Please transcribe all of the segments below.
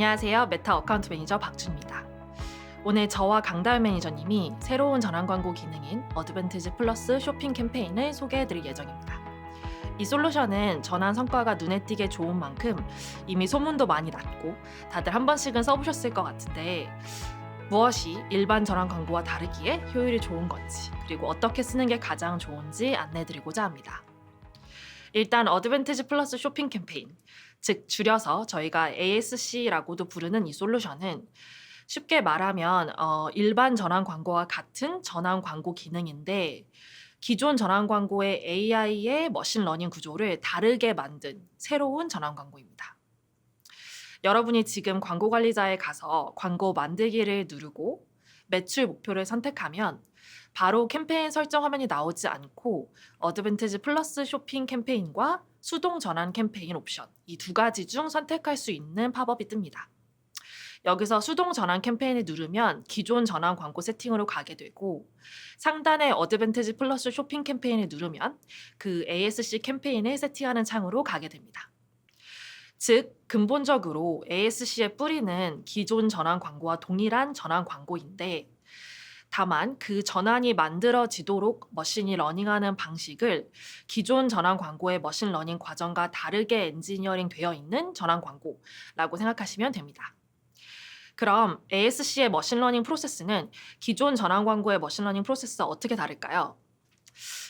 안녕하세요. 메타 어카운트 매니저 박준입니다. 오늘 저와 강다현 매니저님이 새로운 전환 광고 기능인 어드밴티지 플러스 쇼핑 캠페인을 소개해드릴 예정입니다. 이 솔루션은 전환 성과가 눈에 띄게 좋은 만큼 이미 소문도 많이 났고 다들 한 번씩은 써보셨을 것 같은데 무엇이 일반 전환 광고와 다르기에 효율이 좋은 건지 그리고 어떻게 쓰는 게 가장 좋은지 안내해드리고자 합니다. 일단 어드밴티지 플러스 쇼핑 캠페인, 즉 줄여서 저희가 ASC라고도 부르는 이 솔루션은 쉽게 말하면 일반 전환 광고와 같은 전환 광고 기능인데 기존 전환 광고의 AI의 머신러닝 구조를 다르게 만든 새로운 전환 광고입니다. 여러분이 지금 광고 관리자에 가서 광고 만들기를 누르고 매출 목표를 선택하면 바로 캠페인 설정 화면이 나오지 않고 어드밴티지 플러스 쇼핑 캠페인과 수동 전환 캠페인 옵션 이 두 가지 중 선택할 수 있는 팝업이 뜹니다. 여기서 수동 전환 캠페인을 누르면 기존 전환 광고 세팅으로 가게 되고 상단에 어드밴티지 플러스 쇼핑 캠페인을 누르면 그 ASC 캠페인을 세팅하는 창으로 가게 됩니다. 즉 근본적으로 ASC의 뿌리는 기존 전환 광고와 동일한 전환 광고인데 다만 그 전환이 만들어지도록 머신이 러닝하는 방식을 기존 전환 광고의 머신러닝 과정과 다르게 엔지니어링 되어 있는 전환 광고라고 생각하시면 됩니다. 그럼 ASC의 머신러닝 프로세스는 기존 전환 광고의 머신러닝 프로세스와 어떻게 다를까요?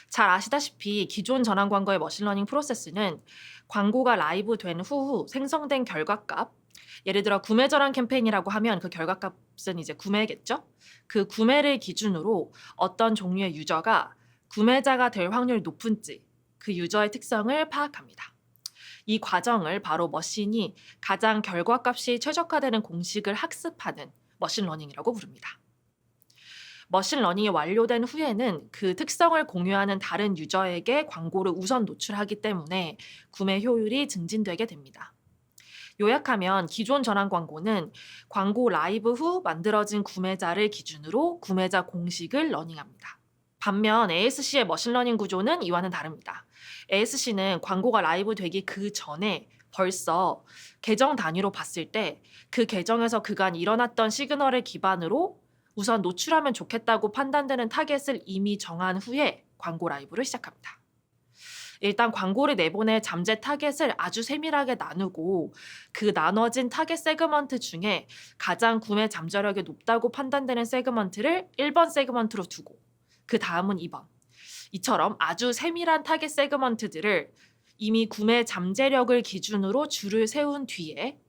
잘 아시다시피 기존 전환 광고의 머신러닝 프로세스는 광고가 라이브 된 후 생성된 결과값, 예를 들어 구매 전환 캠페인이라고 하면 그 결과값은 이제 구매겠죠? 그 구매를 기준으로 어떤 종류의 유저가 구매자가 될 확률이 높은지 그 유저의 특성을 파악합니다. 이 과정을 바로 머신이 가장 결과값이 최적화되는 공식을 학습하는 머신러닝이라고 부릅니다. 머신러닝이 완료된 후에는 그 특성을 공유하는 다른 유저에게 광고를 우선 노출하기 때문에 구매 효율이 증진되게 됩니다. 요약하면 기존 전환 광고는 광고 라이브 후 만들어진 구매자를 기준으로 구매자 공식을 러닝합니다. 반면 ASC의 머신러닝 구조는 이와는 다릅니다. ASC는 광고가 라이브 되기 그 전에 벌써 계정 단위로 봤을 때 그 계정에서 그간 일어났던 시그널을 기반으로 우선 노출하면 좋겠다고 판단되는 타겟을 이미 정한 후에 광고 라이브를 시작합니다. 일단 광고를 내보낼 잠재 타겟을 아주 세밀하게 나누고 그 나눠진 타겟 세그먼트 중에 가장 구매 잠재력이 높다고 판단되는 세그먼트를 1번 세그먼트로 두고 그 다음은 2번. 이처럼 아주 세밀한 타겟 세그먼트들을 이미 구매 잠재력을 기준으로 줄을 세운 뒤에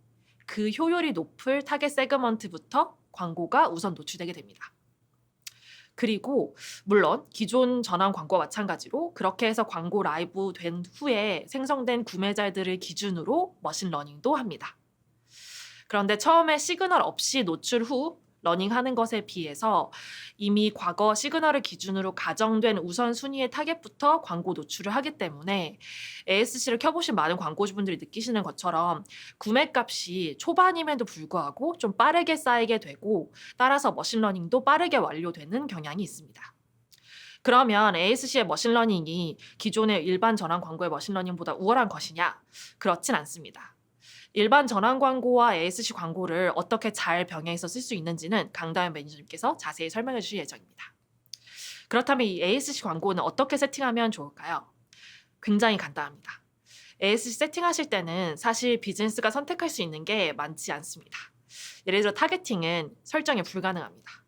그 효율이 높을 타겟 세그먼트부터 광고가 우선 노출되게 됩니다. 그리고 물론 기존 전환 광고와 마찬가지로 그렇게 해서 광고 라이브 된 후에 생성된 구매자들을 기준으로 머신러닝도 합니다. 그런데 처음에 시그널 없이 노출 후 러닝하는 것에 비해서 이미 과거 시그널을 기준으로 가정된 우선순위의 타겟부터 광고 노출을 하기 때문에 ASC를 켜보신 많은 광고주분들이 느끼시는 것처럼 구매값이 초반임에도 불구하고 좀 빠르게 쌓이게 되고 따라서 머신러닝도 빠르게 완료되는 경향이 있습니다. 그러면 ASC의 머신러닝이 기존의 일반 전환 광고의 머신러닝보다 우월한 것이냐? 그렇진 않습니다. 일반 전환 광고와 ASC 광고를 어떻게 잘 병행해서 쓸 수 있는지는 강다현 매니저님께서 자세히 설명해 주실 예정입니다. 그렇다면 이 ASC 광고는 어떻게 세팅하면 좋을까요? 굉장히 간단합니다. ASC 세팅하실 때는 사실 비즈니스가 선택할 수 있는 게 많지 않습니다. 예를 들어 타겟팅은 설정이 불가능합니다.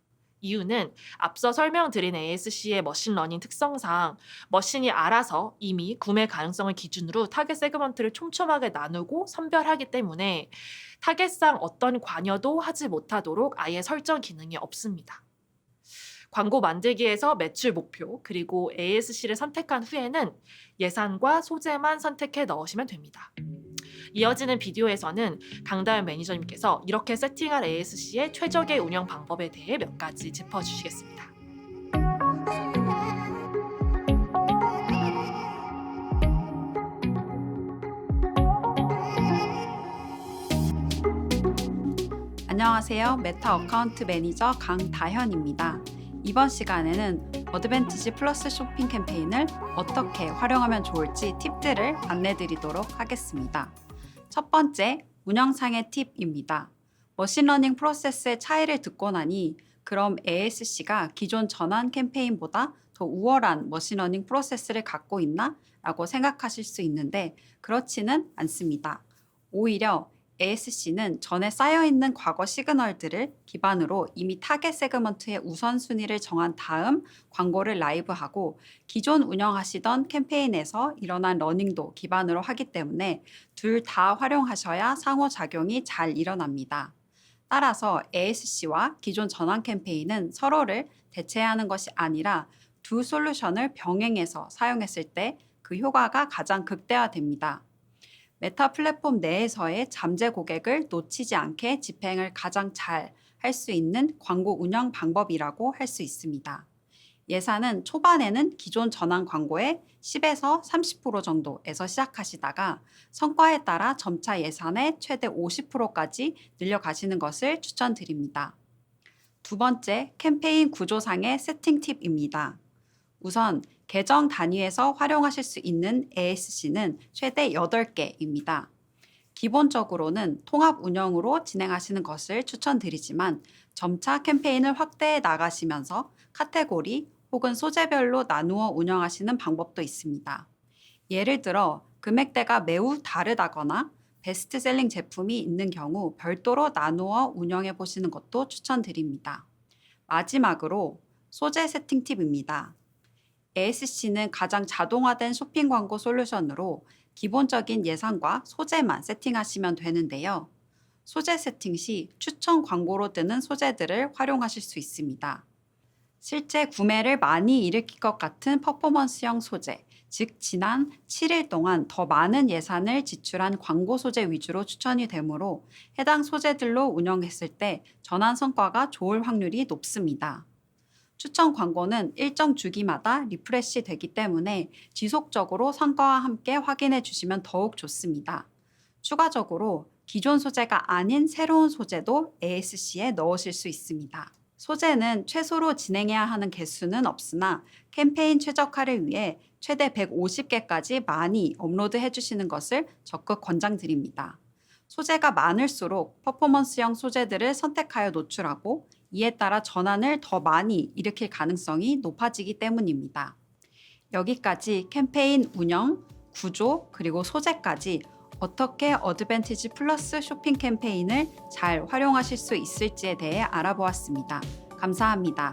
이유는 앞서 설명드린 ASC의 머신러닝 특성상 머신이 알아서 이미 구매 가능성을 기준으로 타겟 세그먼트를 촘촘하게 나누고 선별하기 때문에 타겟상 어떤 관여도 하지 못하도록 아예 설정 기능이 없습니다. 광고 만들기에서 매출 목표 그리고 ASC를 선택한 후에는 예산과 소재만 선택해 넣으시면 됩니다. 이어지는 비디오에서는 강다현 매니저님께서 이렇게 세팅할 ASC의 최적의 운영 방법에 대해 몇 가지 짚어주시겠습니다. 안녕하세요. 메타 어카운트 매니저 강다현입니다. 이번 시간에는 어드밴티지 플러스 쇼핑 캠페인을 어떻게 활용하면 좋을지 팁들을 안내드리도록 하겠습니다. 첫 번째, 운영상의 팁입니다. 머신러닝 프로세스의 차이를 듣고 나니 그럼 ASC가 기존 전환 캠페인보다 더 우월한 머신러닝 프로세스를 갖고 있나? 라고 생각하실 수 있는데 그렇지는 않습니다. 오히려 ASC는 전에 쌓여있는 과거 시그널들을 기반으로 이미 타겟 세그먼트의 우선순위를 정한 다음 광고를 라이브하고 기존 운영하시던 캠페인에서 일어난 러닝도 기반으로 하기 때문에 둘 다 활용하셔야 상호작용이 잘 일어납니다. 따라서 ASC와 기존 전환 캠페인은 서로를 대체하는 것이 아니라 두 솔루션을 병행해서 사용했을 때 그 효과가 가장 극대화됩니다. 메타 플랫폼 내에서의 잠재 고객을 놓치지 않게 집행을 가장 잘 할 수 있는 광고 운영 방법이라고 할 수 있습니다. 예산은 초반에는 기존 전환 광고의 10에서 30% 정도에서 시작하시다가 성과에 따라 점차 예산의 최대 50%까지 늘려가시는 것을 추천드립니다. 두 번째, 캠페인 구조상의 세팅 팁입니다. 우선 계정 단위에서 활용하실 수 있는 ASC는 최대 8개입니다. 기본적으로는 통합 운영으로 진행하시는 것을 추천드리지만 점차 캠페인을 확대해 나가시면서 카테고리 혹은 소재별로 나누어 운영하시는 방법도 있습니다. 예를 들어 금액대가 매우 다르다거나 베스트셀링 제품이 있는 경우 별도로 나누어 운영해 보시는 것도 추천드립니다. 마지막으로 소재 세팅 팁입니다. ASC는 가장 자동화된 쇼핑 광고 솔루션으로 기본적인 예산과 소재만 세팅하시면 되는데요. 소재 세팅 시 추천 광고로 뜨는 소재들을 활용하실 수 있습니다. 실제 구매를 많이 일으킬 것 같은 퍼포먼스형 소재, 즉 지난 7일 동안 더 많은 예산을 지출한 광고 소재 위주로 추천이 되므로 해당 소재들로 운영했을 때 전환 성과가 좋을 확률이 높습니다. 추천 광고는 일정 주기마다 리프레시 되기 때문에 지속적으로 성과와 함께 확인해 주시면 더욱 좋습니다. 추가적으로 기존 소재가 아닌 새로운 소재도 ASC에 넣으실 수 있습니다. 소재는 최소로 진행해야 하는 개수는 없으나 캠페인 최적화를 위해 최대 150개까지 많이 업로드해 주시는 것을 적극 권장드립니다. 소재가 많을수록 퍼포먼스형 소재들을 선택하여 노출하고 이에 따라 전환을 더 많이 일으킬 가능성이 높아지기 때문입니다. 여기까지 캠페인 운영, 구조, 그리고 소재까지 어떻게 어드밴티지 플러스 쇼핑 캠페인을 잘 활용하실 수 있을지에 대해 알아보았습니다. 감사합니다.